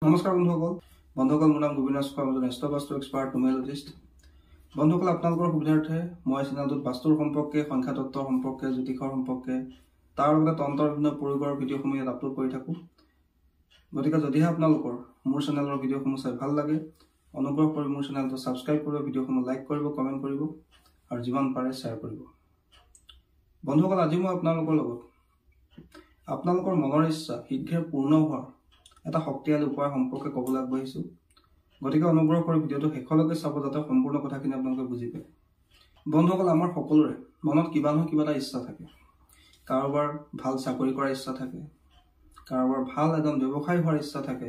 নমস্কাৰ বন্ধুসকল মোৰ নাম গোবিন্দ ৰাজ মই এষ্ট্ৰবাস্তু এক্সপাৰ্ট নিউমেৰলজিষ্ট। বন্ধুসকল আপোনালোকৰ সুবিধাৰ্থে মই চেনেলটোত বাস্তুৰ সম্পৰ্কে, সংখ্যা তত্ত্বৰ সম্পৰ্কে, জ্যোতিষৰ সম্পৰ্কে, তাৰ লগতে তন্ত্ৰৰ বিভিন্ন প্ৰয়োগৰ ভিডিঅ'সমূহ ইয়াত আপলোড কৰি থাকোঁ। গতিকে যদিহে আপোনালোকৰ মোৰ চেনেলৰ ভিডিঅ'সমূহ চাই ভাল লাগে, অনুগ্ৰহ কৰি মোৰ চেনেলটো ছাবস্ক্ৰাইব কৰিব, ভিডিঅ'সমূহ লাইক কৰিব, কমেণ্ট কৰিব আৰু যিমান পাৰে শ্বেয়াৰ কৰিব। বন্ধুসকল, আজি মই আপোনালোকৰ লগত আপোনালোকৰ মনৰ ইচ্ছা শীঘ্ৰে পূৰ্ণ হোৱাৰ এটা শক্তিশালী উপায় সম্পৰ্কে ক'বলৈ আগবাঢ়িছোঁ। গতিকে অনুগ্ৰহ কৰি ভিডিঅ'টো শেষলৈকে চাব যাতে সম্পূৰ্ণ কথাখিনি আপোনালোকে বুজি পায়। বন্ধুসকল, আমাৰ সকলোৰে মনত কিবা নহয় কিবা এটা ইচ্ছা থাকে। কাৰোবাৰ ভাল চাকৰি কৰাৰ ইচ্ছা থাকে, কাৰোবাৰ ভাল এজন ব্যৱসায়ী হোৱাৰ ইচ্ছা থাকে,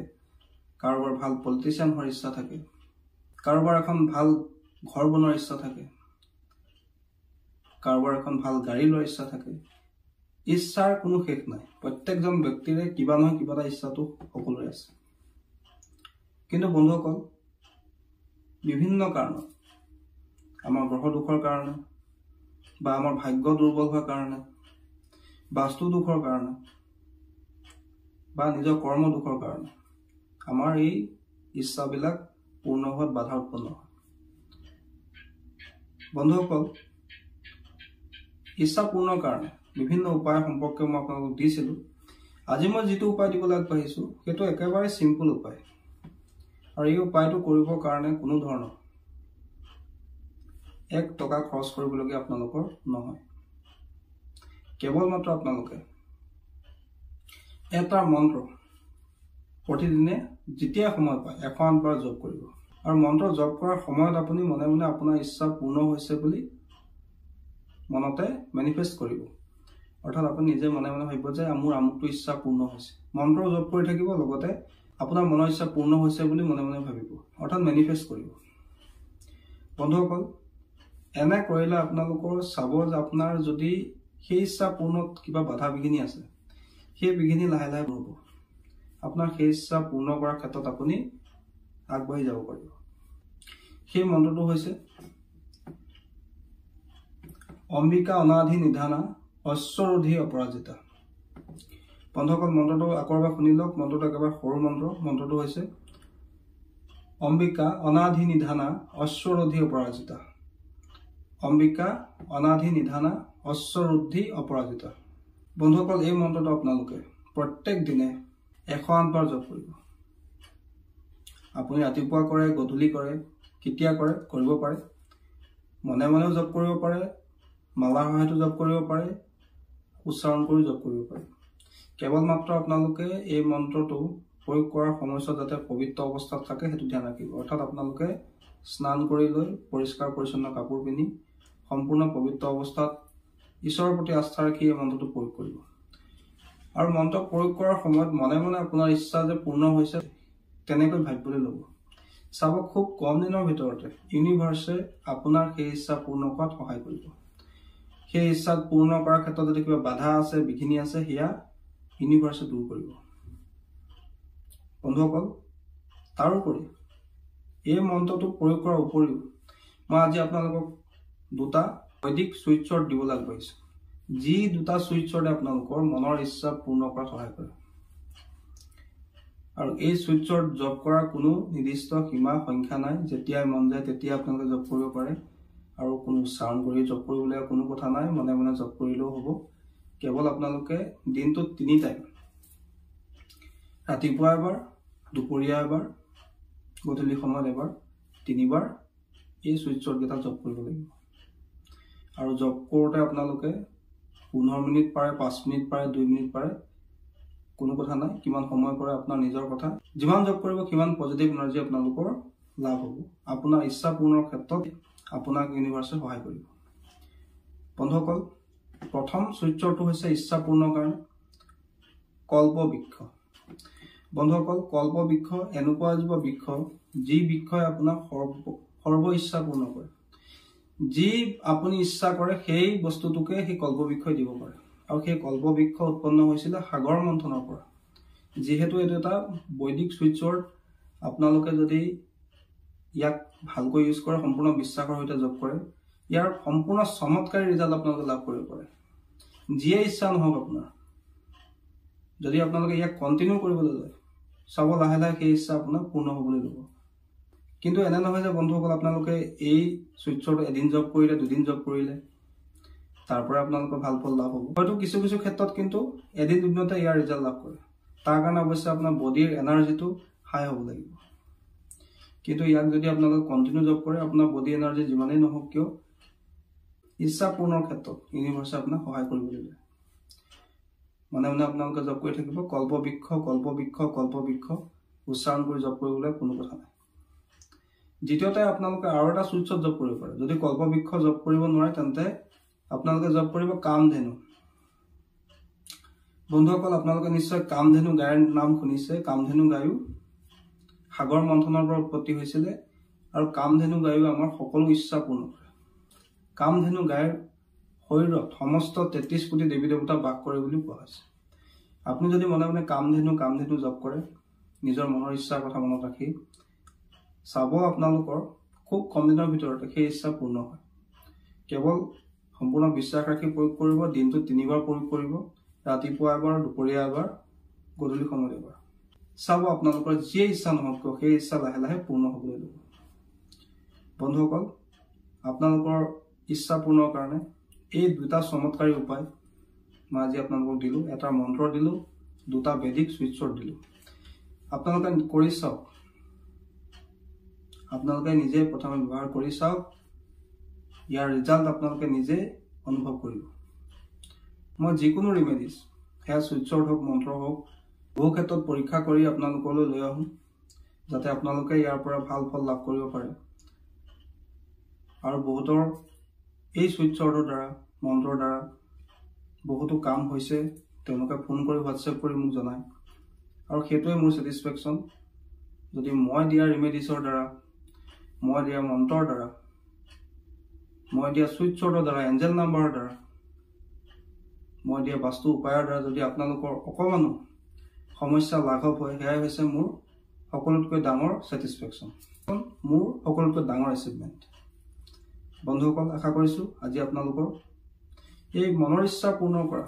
কাৰোবাৰ ভাল পলিটিচিয়ান হোৱাৰ ইচ্ছা থাকে, কাৰোবাৰ এখন ভাল ঘৰ বনোৱাৰ ইচ্ছা থাকে, কাৰোবাৰ এখন ভাল গাড়ী লোৱাৰ ইচ্ছা থাকে। ইচ্ছাৰ কোনো শেষ নাই। প্ৰত্যেকজন ব্যক্তিৰে কিবা নহয় কিবা এটা ইচ্ছাটো সকলোৰে আছে। কিন্তু বন্ধুসকল, বিভিন্ন কাৰণত, আমাৰ গ্ৰহ দুখৰ কাৰণে বা আমাৰ ভাগ্য দুৰ্বল হোৱাৰ কাৰণে, বাস্তু দুখৰ কাৰণে বা নিজৰ কৰ্ম দুখৰ কাৰণে আমাৰ এই ইচ্ছাবিলাক পূৰ্ণ হোৱাত বাধা উৎপন্ন হয়। বন্ধুসকল, ইচ্ছা পূৰ্ণৰ কাৰণে বিভিন্ন উপায় সম্পৰ্কে মই আপোনালোকক দিছিলোঁ। আজি মই যিটো উপায় দিবলৈ আগবাঢ়িছোঁ সেইটো একেবাৰে চিম্পল উপায়, আৰু এই উপায়টো কৰিবৰ কাৰণে কোনো ধৰণৰ 1 টকা খৰচ কৰিবলগীয়া আপোনালোকৰ নহয়। কেৱল মাত্ৰ আপোনালোকে এটা মন্ত্ৰ প্ৰতিদিনে যেতিয়া সময় পায় 108 বাৰ জপ কৰিব, আৰু মন্ত্ৰ জপ কৰাৰ সময়ত আপুনি মনে মনে আপোনাৰ ইচ্ছা পূৰ্ণ হৈছে বুলি মনতে মেনিফেষ্ট কৰিব। অৰ্থাৎ আপুনি নিজে মনে মনে ভাবিব যে মোৰ আমুকটো ইচ্ছা পূৰ্ণ হৈছে। মন্ত্ৰ জপ কৰি থাকিব, লগতে আপোনাৰ মনৰ ইচ্ছা পূৰ্ণ হৈছে বুলি মনে মনে ভাবিব, অৰ্থাৎ মেনিফেষ্ট কৰিব। বন্ধুসকল, এনে কৰিলে আপোনালোকৰ চাব যে আপোনাৰ যদি সেই ইচ্ছা পূৰ্ণত কিবা বাধা বিঘিনি আছে, সেই বিঘিনি লাহে লাহে হ'ব। আপোনাৰ সেই ইচ্ছা পূৰ্ণ কৰাৰ ক্ষেত্ৰত আপুনি আগবাঢ়ি যাব পাৰিব। সেই মন্ত্ৰটো হৈছে অম্বিকা অনাধি নিধানা অশ্বৰোধি অপৰাজিতা। বন্ধুসকল, মন্ত্ৰটো আকৌ এবাৰ শুনি লওক। মন্ত্ৰটো একেবাৰে সৰু মন্ত্ৰ। মন্ত্ৰটো হৈছে অম্বিকা অনাধি নিধানা অশ্বৰোধি অপৰাজিতা। অম্বিকা অনাধি নিধানা অশ্বৰোধি অপৰাজিতা। বন্ধুসকল, এই মন্ত্ৰটো আপোনালোকে প্ৰত্যেক দিনে 108 বাৰ জপ কৰিব। আপুনি ৰাতিপুৱা কৰে, গধূলি কৰে, কেতিয়া কৰে কৰিব পাৰে। মনে মনেও জপ কৰিব পাৰে, মালাৰ সহায়তো জপ কৰিব পাৰে, উচ্চাৰণ কৰি জপ কৰিব পাৰে। কেৱল মাত্ৰ আপোনালোকে এই মন্ত্ৰটো প্ৰয়োগ কৰাৰ সময়ছোৱাত যাতে পবিত্ৰ অৱস্থাত থাকে সেইটো ধ্যান ৰাখিব। অৰ্থাৎ আপোনালোকে স্নান কৰি লৈ পৰিষ্কাৰ পৰিচ্ছন্ন কাপোৰ পিন্ধি সম্পূৰ্ণ পবিত্ৰ অৱস্থাত ঈশ্বৰৰ প্ৰতি আস্থা ৰাখি এই মন্ত্ৰটো প্ৰয়োগ কৰিব। আৰু মন্ত্ৰ প্ৰয়োগ কৰাৰ সময়ত মনে মনে আপোনাৰ ইচ্ছা যে পূৰ্ণ হৈছে তেনেকৈ ভাবিবলৈ ল'ব। চাব, খুব কম দিনৰ ভিতৰতে ইউনিভাৰ্ছে আপোনাৰ সেই ইচ্ছা পূৰ্ণ কৰাত সহায় কৰিব। সেই ইচ্ছা পূৰ্ণ কৰাৰ ক্ষেত্ৰত যদি কিবা বাধা আছে, বিঘিনি আছে, সেয়া ইউনিভাৰ্ছে দূৰ কৰিব। বন্ধুসকল, তাৰোপৰি এই মন্ত্ৰটো প্ৰয়োগ কৰাৰ উপৰিও মই আজি আপোনালোকক 2টা বৈদিক চুইচ ৱৰ্ড দিবলৈ আগবাঢ়িছোঁ, যি 2টা চুইচ ৱৰ্ডে আপোনালোকৰ মনৰ ইচ্ছা পূৰ্ণ কৰাত সহায় কৰে। আৰু এই চুইচ ৱৰ্ড জপ কৰাৰ কোনো নিৰ্দিষ্ট সীমা সংখ্যা নাই। যেতিয়াই মন যায় তেতিয়া আপোনালোকে জপ কৰিব পাৰে, আৰু কোনো উচ্চাৰণ কৰি জপ কৰিবলৈ কোনো কথা নাই। মনে মনে জপ কৰিলেও হ'ব। কেৱল আপোনালোকে দিনটোত 3 টাইম, ৰাতিপুৱা এবাৰ, দুপৰীয়া এবাৰ, গধূলি সময়ত এবাৰ, 3 বাৰ এই চুইচ ৱৰ্ডকেইটা জপ কৰিব লাগিব। আৰু জপ কৰোঁতে আপোনালোকে 15 মিনিট পাৰে, 5 মিনিট পাৰে, 2 মিনিট পাৰে, কোনো কথা নাই। কিমান সময় কৰে আপোনাৰ নিজৰ কথা। যিমান জপ কৰিব সিমান পজিটিভ এনাৰ্জি আপোনালোকৰ লাভ হ'ব। আপোনাৰ ইচ্ছা পূৰ্ণৰ ক্ষেত্ৰত আপোনাক ইউনিভাৰ্ছে সহায় কৰিব। বন্ধুসকল, প্ৰথম চুইচ ৱৰ্ডটো হৈছে ইচ্ছা পূৰ্ণৰ কাৰণে কল্পবৃক্ষ। বন্ধুসকল, কল্পবৃক্ষ এনেকুৱা এজোপা বৃক্ষ যি বৃক্ষই আপোনাক সৰ্ব ইচ্ছা পূৰ্ণ কৰে। যি আপুনি ইচ্ছা কৰে সেই বস্তুটোকে সেই কল্পবৃক্ষই দিব পাৰে। আৰু সেই কল্পবৃক্ষ উৎপন্ন হৈছিলে সাগৰ মন্থনৰ পৰা। যিহেতু এইটো এটা বৈদিক চুইচ ৱৰ্ড, আপোনালোকে যদি ইয়াক ভালকৈ ইউজ কৰে, সম্পূৰ্ণ বিশ্বাসৰ সৈতে জপ কৰে, ইয়াৰ সম্পূৰ্ণ চমৎকাৰী ৰিজাল্ট আপোনালোকে লাভ কৰিব পাৰে। যিয়ে ইচ্ছা নহওক আপোনাৰ, যদি আপোনালোকে ইয়াক কন্টিনিউ কৰিবলৈ লয় চাব লাহে লাহে সেই ইচ্ছা আপোনাৰ পূৰ্ণ হ'বলৈ ল'ব। কিন্তু এনে নহয় যে বন্ধুসকল আপোনালোকে এই চুইটছৰটো এদিন জব কৰিলে, দুদিন জব কৰিলে তাৰ পৰা আপোনালোকৰ ভাল ফল লাভ হ'ব। হয়তো কিছু কিছু ক্ষেত্ৰত কিন্তু এদিন দুদিনতে ইয়াৰ ৰিজাল্ট লাভ কৰে। তাৰ কাৰণে অৱশ্যে আপোনাৰ বডিৰ এনাৰ্জিটো হাই হ'ব লাগিব। কিন্তু ইয়াক যদি আপোনালোকে কণ্টিনিউ জব কৰে, আপোনাৰ বডি এনাৰ্জি যিমানেই নহওক কিয় ইচ্ছা পূৰ্ণৰ ক্ষেত্ৰত ইউনিভাৰ্ছে আপোনাক সহায় কৰিবলৈ যায়। মানে আপোনালোকে জব কৰি থাকিব, কল্পবৃক্ষ কল্পবৃক্ষ কল্পবৃক্ষ উচ্চাৰণ কৰি জব কৰিবলৈ কোনো কথা নাই। দ্বিতীয়তে আপোনালোকে আৰু এটা চুইটছত জব কৰিব পাৰে। যদি কল্পবৃক্ষ জব কৰিব নোৱাৰে তেন্তে আপোনালোকে জব কৰিব কামধেনু। বন্ধুসকল, আপোনালোকে নিশ্চয় কামধেনু গায়ৰ নাম শুনিছে। কামধেনু গায়ো সাগৰ মন্থনৰ পৰা উৎপত্তি হৈছিলে আৰু কামধেনু গায়ো আমাৰ সকলো ইচ্ছা পূৰ্ণ কৰে। কামধেনু গায়ৰ শৰীৰত সমস্ত 33 কোটি দেৱী দেৱতা বাস কৰে বুলি কোৱা হৈছে। আপুনি যদি মনে মনে কামধেনু জপ কৰে, নিজৰ মনৰ ইচ্ছাৰ কথা মনত ৰাখি চাব, আপোনালোকৰ খুব কম দিনৰ ভিতৰতে সেই ইচ্ছা পূৰ্ণ হয়। কেৱল সম্পূৰ্ণ বিশ্বাস ৰাখি প্ৰয়োগ কৰিব। দিনটোত 3 বাৰ প্ৰয়োগ কৰিব, ৰাতিপুৱা এবাৰ, দুপৰীয়া এবাৰ, গধূলি সময়ত এবাৰ। চাব আপোনালোকৰ যিয়ে ইচ্ছা নহওক কিয় সেই ইচ্ছা লাহে লাহে পূৰ্ণ হ'বলৈ ল'ব। বন্ধুসকল, আপোনালোকৰ ইচ্ছা পূৰ্ণৰ কাৰণে এই দুটা চমৎকাৰী উপায় মই আজি আপোনালোকক দিলোঁ। এটা মন্ত্ৰ দিলোঁ, দুটা বেদিক চুইটছৰ দিলোঁ। আপোনালোকে কৰি চাওক, আপোনালোকে নিজে প্ৰথমে ব্যৱহাৰ কৰি চাওক। ইয়াৰ ৰিজাল্ট আপোনালোকে নিজে অনুভৱ কৰিব। মই যিকোনো ৰিমেডিজ, সেয়া চুইটছৰ হওক মন্ত্ৰ হওক, বহু ক্ষেত্ৰত পৰীক্ষা কৰি আপোনালোকলৈ লৈ আহোঁ, যাতে আপোনালোকে ইয়াৰ পৰা ভাল ফল লাভ কৰিব পাৰে। আৰু বহুতৰ এই চুইটছৰটোৰ দ্বাৰা, মন্ত্ৰৰ দ্বাৰা বহুতো কাম হৈছে। তেওঁলোকে ফোন কৰি হোৱাটছএপ কৰি মোক জনায় আৰু সেইটোৱে মোৰ ছেটিছফেকশ্যন। যদি মই দিয়া ৰিমেডিছৰ দ্বাৰা, মই দিয়া মন্ত্ৰৰ দ্বাৰা, মই দিয়া চুইটছৰ দ্বাৰা, এঞ্জেল নাম্বাৰৰ দ্বাৰা, মই দিয়া বাস্তু উপায়ৰ দ্বাৰা যদি আপোনালোকৰ অকণমানো সমস্যা লাঘৱ হয়, সেয়াই হৈছে মোৰ সকলোতকৈ ডাঙৰ ছেটিছফেকশ্যন, মোৰ সকলোতকৈ ডাঙৰ এচিভমেণ্ট। বন্ধুসকল, আশা কৰিছোঁ আজি আপোনালোকৰ এই মনৰ ইচ্ছা পূৰ্ণ কৰা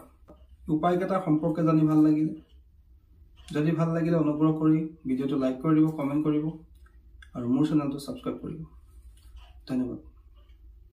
উপায়কেইটাৰ সম্পৰ্কে জানি ভাল লাগিলে। যদি ভাল লাগিলে অনুগ্ৰহ কৰি ভিডিঅ'টো লাইক কৰি দিব, কমেণ্ট কৰিব আৰু মোৰ চেনেলটো ছাবস্ক্ৰাইব কৰিব। ধন্যবাদ।